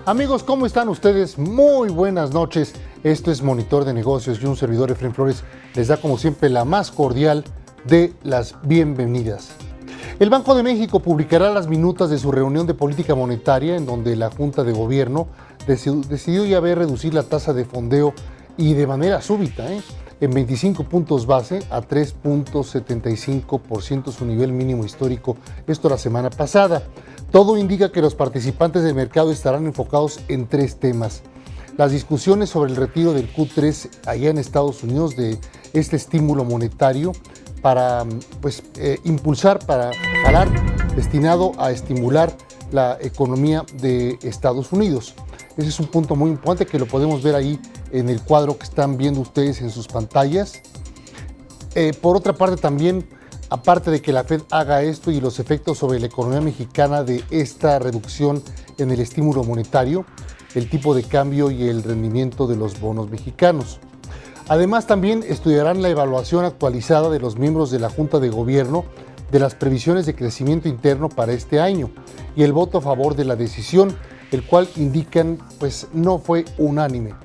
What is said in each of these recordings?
Amigos, ¿cómo están ustedes? Muy buenas noches. Esto es Monitor de Negocios y un servidor, Efraín Flores, les da como siempre la más cordial de las bienvenidas. El Banco de México publicará las minutas de su reunión de política monetaria, en donde la Junta de Gobierno decidió ya ver reducir la tasa de fondeo y de manera súbita, en 25 puntos base a 3.75%, su nivel mínimo histórico, esto la semana pasada. Todo indica que los participantes del mercado estarán enfocados en tres temas: las discusiones sobre el retiro del Q3 allá en Estados Unidos, de este estímulo monetario para impulsar, para jalar, destinado a estimular la economía de Estados Unidos. Ese es un punto muy importante que lo podemos ver ahí en el cuadro que están viendo ustedes en sus pantallas. Por otra parte también, aparte de que la Fed haga esto y los efectos sobre la economía mexicana de esta reducción en el estímulo monetario, el tipo de cambio y el rendimiento de los bonos mexicanos. Además, también estudiarán la evaluación actualizada de los miembros de la Junta de Gobierno de las previsiones de crecimiento interno para este año y el voto a favor de la decisión, el cual indican no fue unánime.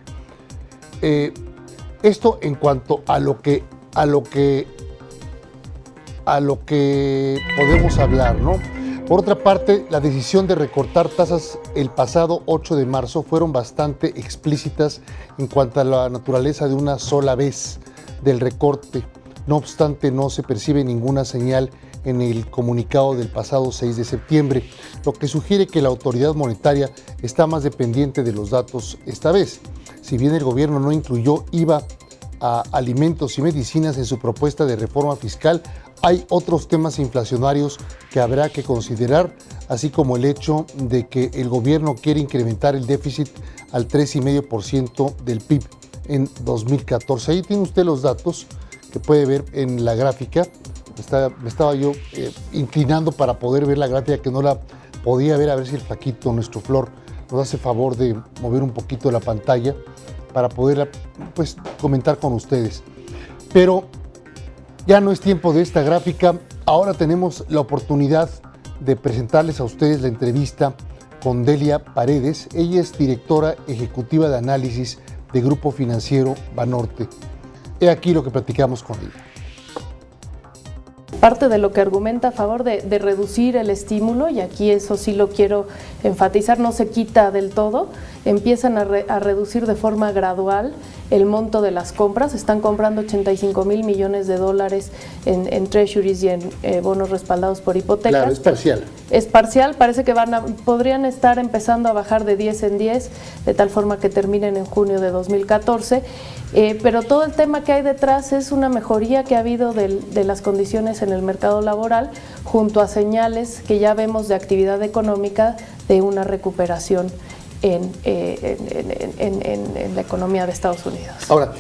Esto en cuanto a lo que podemos hablar, ¿no? Por otra parte, la decisión de recortar tasas el pasado 8 de marzo fueron bastante explícitas en cuanto a la naturaleza de una sola vez del recorte. No obstante, no se percibe ninguna señal en el comunicado del pasado 6 de septiembre, lo que sugiere que la autoridad monetaria está más dependiente de los datos esta vez. Si bien el gobierno no incluyó IVA a alimentos y medicinas en su propuesta de reforma fiscal, hay otros temas inflacionarios que habrá que considerar, así como el hecho de que el gobierno quiere incrementar el déficit al 3,5% del PIB en 2014. Ahí tiene usted los datos que puede ver en la gráfica. Me estaba yo inclinando para poder ver la gráfica, que no la podía ver, a ver si el flaquito, nuestro Flor, nos hace favor de mover un poquito la pantalla para poder comentar con ustedes. Pero ya no es tiempo de esta gráfica. Ahora tenemos la oportunidad de presentarles a ustedes la entrevista con Delia Paredes. Ella es directora ejecutiva de análisis de Grupo Financiero Banorte. He aquí lo que platicamos con ella. Parte de lo que argumenta a favor de reducir el estímulo, y aquí eso sí lo quiero enfatizar, no se quita del todo, empiezan a reducir de forma gradual el monto de las compras. Están comprando 85,000 millones de dólares en treasuries y en bonos respaldados por hipotecas. Claro, es parcial. Es parcial, parece que podrían estar empezando a bajar de 10 en 10, de tal forma que terminen en junio de 2014. Pero todo el tema que hay detrás es una mejoría que ha habido de las condiciones en el mercado laboral, junto a señales que ya vemos de actividad económica de una recuperación en la economía de Estados Unidos. Ahora,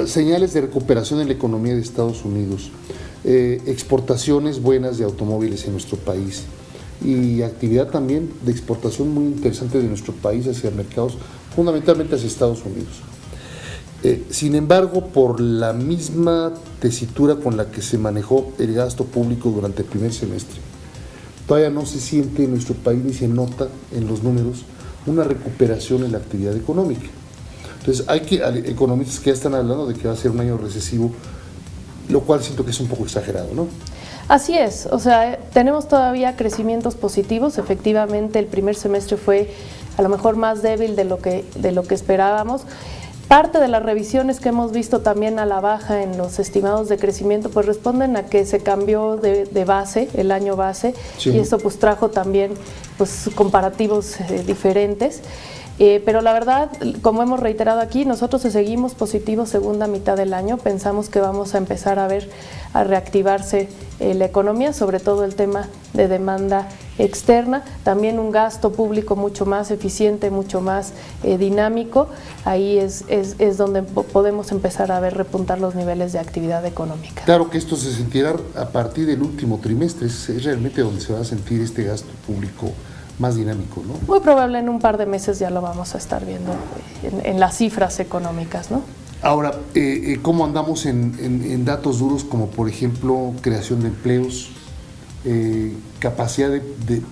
señales de recuperación en la economía de Estados Unidos, exportaciones buenas de automóviles en nuestro país y actividad también de exportación muy interesante de nuestro país hacia mercados, fundamentalmente hacia Estados Unidos. Sin embargo, por la misma tesitura con la que se manejó el gasto público durante el primer semestre, todavía no se siente en nuestro país ni se nota en los números una recuperación en la actividad económica. Entonces, hay economistas que ya están hablando de que va a ser un año recesivo, lo cual siento que es un poco exagerado, ¿no? Así es, o sea, tenemos todavía crecimientos positivos. Efectivamente, el primer semestre fue a lo mejor más débil de lo que esperábamos. Parte de las revisiones que hemos visto también a la baja en los estimados de crecimiento responden a que se cambió de base, el año base, sí. Y eso trajo también comparativos diferentes. Pero la verdad, como hemos reiterado aquí, nosotros seguimos positivos segunda mitad del año. Pensamos que vamos a empezar a reactivarse la economía, sobre todo el tema de demanda externa, también un gasto público mucho más eficiente, mucho más dinámico. Ahí es donde podemos empezar a repuntar los niveles de actividad económica. Claro que esto se sentirá a partir del último trimestre, es realmente donde se va a sentir este gasto público más dinámico, ¿no? Muy probable en un par de meses ya lo vamos a estar viendo en las cifras económicas, ¿no? Ahora, ¿cómo andamos en datos duros como, por ejemplo, creación de empleos, capacidad de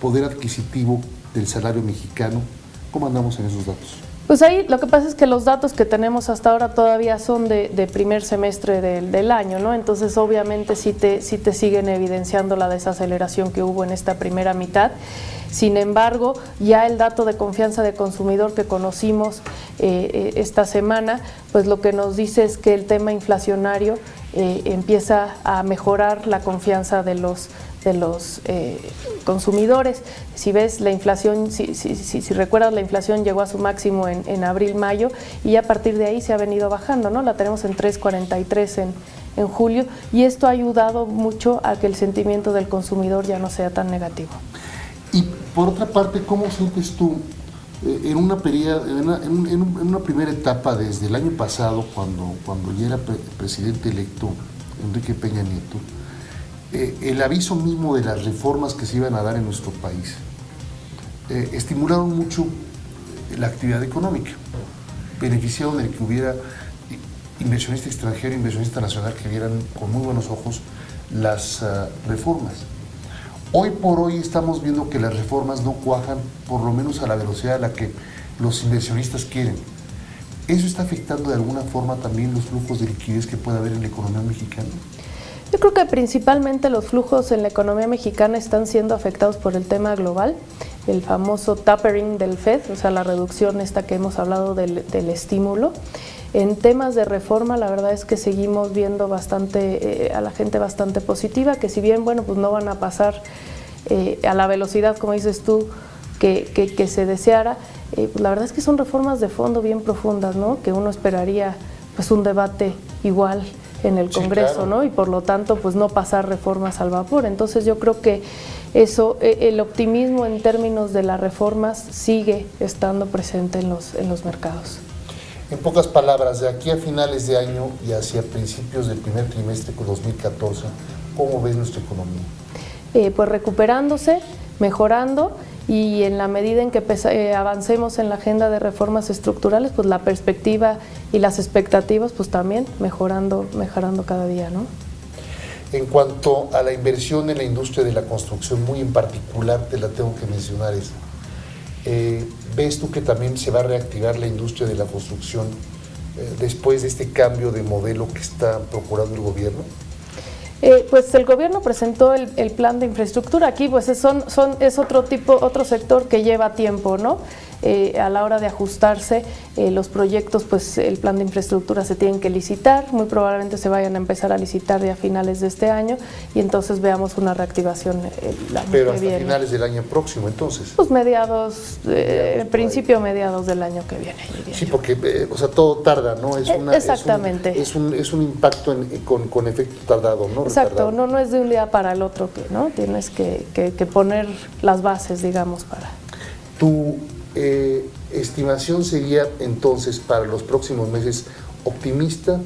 poder adquisitivo del salario mexicano, ¿Cómo andamos en esos datos? Pues ahí lo que pasa es que los datos que tenemos hasta ahora todavía son de primer semestre del año, ¿no? Entonces obviamente sí te siguen evidenciando la desaceleración que hubo en esta primera mitad. Sin embargo, ya el dato de confianza de consumidor que conocimos esta semana, pues lo que nos dice es que el tema inflacionario empieza a mejorar la confianza de los consumidores. Si ves la inflación, si recuerdas, la inflación llegó a su máximo en abril-mayo y a partir de ahí se ha venido bajando, ¿no? La tenemos en 3.43 en julio y esto ha ayudado mucho a que el sentimiento del consumidor ya no sea tan negativo. Y por otra parte, ¿cómo sientes tú en una primera etapa desde el año pasado, cuando ya era presidente electo Enrique Peña Nieto, el aviso mismo de las reformas que se iban a dar en nuestro país estimularon mucho la actividad económica, beneficiaron de que hubiera inversionista extranjero, inversionista nacional que vieran con muy buenos ojos las reformas. Hoy por hoy estamos viendo que las reformas no cuajan, por lo menos a la velocidad a la que los inversionistas quieren. ¿Eso está afectando de alguna forma también los flujos de liquidez que puede haber en la economía mexicana? Yo creo que principalmente los flujos en la economía mexicana están siendo afectados por el tema global, el famoso tapering del Fed, o sea, la reducción esta que hemos hablado del estímulo. En temas de reforma, la verdad es que seguimos viendo a la gente bastante positiva, que si bien, bueno, pues no van a pasar a la velocidad, como dices tú, que se deseara, pues la verdad es que son reformas de fondo bien profundas, ¿no? Que uno esperaría pues un debate igual en el Congreso, sí, claro, ¿no? Y por lo tanto, pues no pasar reformas al vapor. Entonces yo creo que eso, el optimismo en términos de las reformas sigue estando presente en los mercados. En pocas palabras, de aquí a finales de año y hacia principios del primer trimestre de 2014, ¿cómo ves nuestra economía? Pues recuperándose, mejorando, y en la medida en que avancemos en la agenda de reformas estructurales, pues la perspectiva y las expectativas pues también mejorando cada día, ¿no? En cuanto a la inversión en la industria de la construcción, muy en particular te la tengo que mencionar esa. ¿Ves tú que también se va a reactivar la industria de la construcción después de este cambio de modelo que está procurando el gobierno? Pues el gobierno presentó el plan de infraestructura. Aquí pues es otro sector que lleva tiempo, ¿no? A la hora de ajustarse los proyectos, pues el plan de infraestructura se tienen que licitar, muy probablemente se vayan a empezar a licitar ya a finales de este año y entonces veamos una reactivación el año Pero que hasta viene. Finales del año próximo, entonces. Pues mediados del año que viene. Sí, porque o sea, todo tarda, ¿no? Exactamente. Es un impacto con efecto tardado, ¿no? Exacto, no es de un día para el otro, ¿no? Tienes que poner las bases, digamos, para... Tu estimación sería entonces para los próximos meses optimista,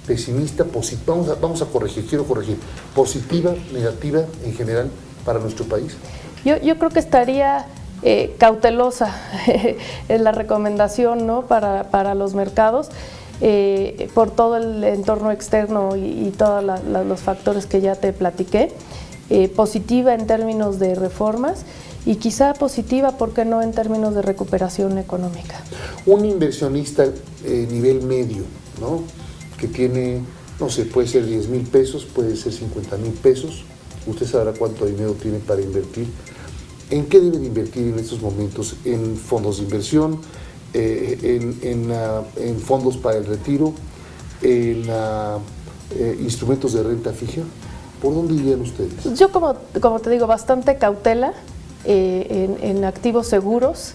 pesimista, positiva, vamos a corregir, quiero corregir, positiva, negativa en general para nuestro país. Yo creo que estaría cautelosa en la recomendación, ¿no? para los mercados, por todo el entorno externo y todos los factores que ya te platiqué, positiva en términos de reformas, y quizá positiva, ¿por qué no?, en términos de recuperación económica. Un inversionista nivel medio, ¿no?, que tiene, no sé, puede ser 10,000 pesos, puede ser 50,000 pesos, usted sabrá cuánto dinero tiene para invertir. ¿En qué deben invertir en estos momentos? ¿En fondos de inversión? ¿En fondos para el retiro? ¿En instrumentos de renta fija? ¿Por dónde irían ustedes? Yo, como te digo, bastante cautela en activos seguros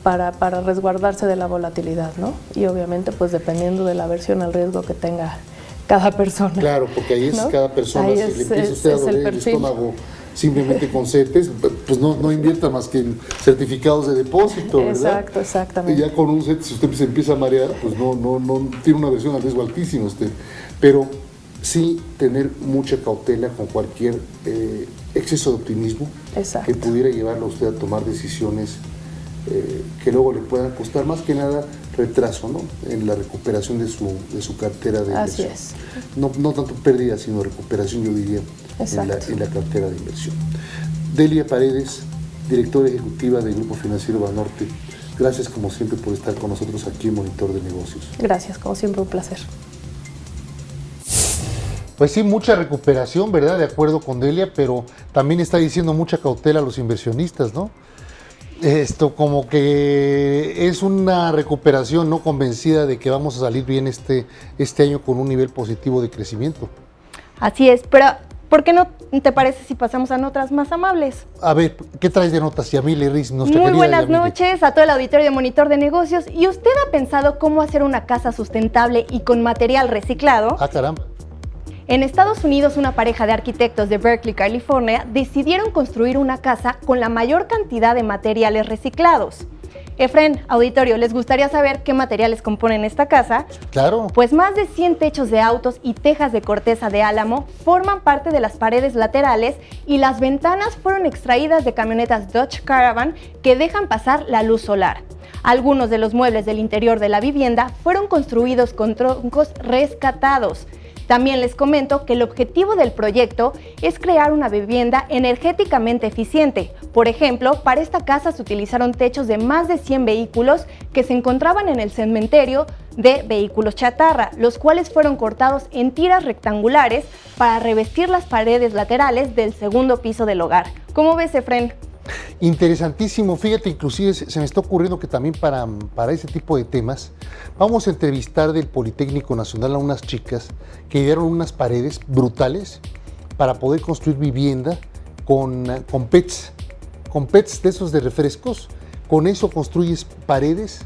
para resguardarse de la volatilidad, ¿no? Y obviamente, pues dependiendo de la aversión al riesgo que tenga cada persona. Claro, porque ahí es, ¿no?, cada persona, ahí si le empieza usted a doler el estómago simplemente con CETES, pues no invierta más que en certificados de depósito, ¿verdad? Exacto, exactamente. Y ya con un CETES, si usted se empieza a marear, pues no tiene una aversión al riesgo altísimo usted. Pero sí tener mucha cautela con cualquier exceso de optimismo. Exacto. Que pudiera llevarlo a usted a tomar decisiones que luego le puedan costar, más que nada retraso, ¿no?, en la recuperación de su cartera de inversión. Así es. No tanto pérdida, sino recuperación, yo diría, en la cartera de inversión. Delia Paredes, directora ejecutiva del Grupo Financiero Banorte, Gracias como siempre por estar con nosotros aquí en Monitor de Negocios. Gracias, como siempre un placer. Pues sí, mucha recuperación, ¿verdad? De acuerdo con Delia, pero también está diciendo mucha cautela a los inversionistas, ¿no? Esto como que es una recuperación no convencida de que vamos a salir bien este año con un nivel positivo de crecimiento. Así es, pero ¿por qué no te parece si pasamos a notas más amables? A ver, ¿qué traes de notas, Yamile Riz, nuestra Muy querida buenas Yamile? noches a todo el auditorio de Monitor de Negocios. ¿Y usted ha pensado cómo hacer una casa sustentable y con material reciclado? Ah, caramba. En Estados Unidos, una pareja de arquitectos de Berkeley, California, decidieron construir una casa con la mayor cantidad de materiales reciclados. Efren, auditorio, ¿les gustaría saber qué materiales componen esta casa? Claro. Pues más de 100 techos de autos y tejas de corteza de álamo forman parte de las paredes laterales y las ventanas fueron extraídas de camionetas Dodge Caravan que dejan pasar la luz solar. Algunos de los muebles del interior de la vivienda fueron construidos con troncos rescatados. También les comento que el objetivo del proyecto es crear una vivienda energéticamente eficiente. Por ejemplo, para esta casa se utilizaron techos de más de 100 vehículos que se encontraban en el cementerio de vehículos chatarra, los cuales fueron cortados en tiras rectangulares para revestir las paredes laterales del segundo piso del hogar. ¿Cómo ves, Efren? Interesantísimo, fíjate, inclusive se me está ocurriendo que también para ese tipo de temas vamos a entrevistar del Politécnico Nacional a unas chicas que dieron unas paredes brutales para poder construir vivienda con PETs de esos de refrescos. Con eso construyes paredes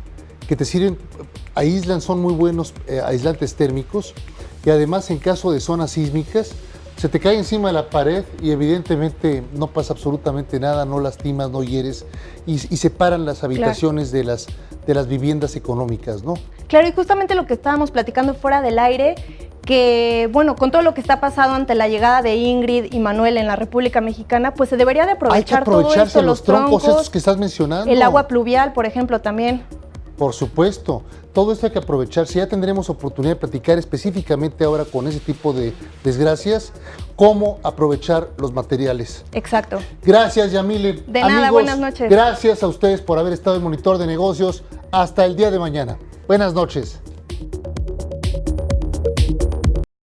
que te sirven, aíslan, son muy buenos aislantes térmicos y además en caso de zonas sísmicas se te cae encima de la pared y evidentemente no pasa absolutamente nada, no lastimas, no hieres y separan las habitaciones de las viviendas económicas, ¿no? Claro, y justamente lo que estábamos platicando fuera del aire, que bueno, con todo lo que está pasando ante la llegada de Ingrid y Manuel en la República Mexicana, pues se debería de aprovechar hay que aprovecharse todo esto, los troncos estos que estás mencionando. El agua pluvial, por ejemplo, también. Por supuesto, todo esto hay que aprovecharse. Ya tendremos oportunidad de platicar específicamente ahora con ese tipo de desgracias, cómo aprovechar los materiales. Exacto. Gracias, Yamile. De Amigos, nada, buenas noches. Gracias a ustedes por haber estado en Monitor de Negocios. Hasta el día de mañana. Buenas noches.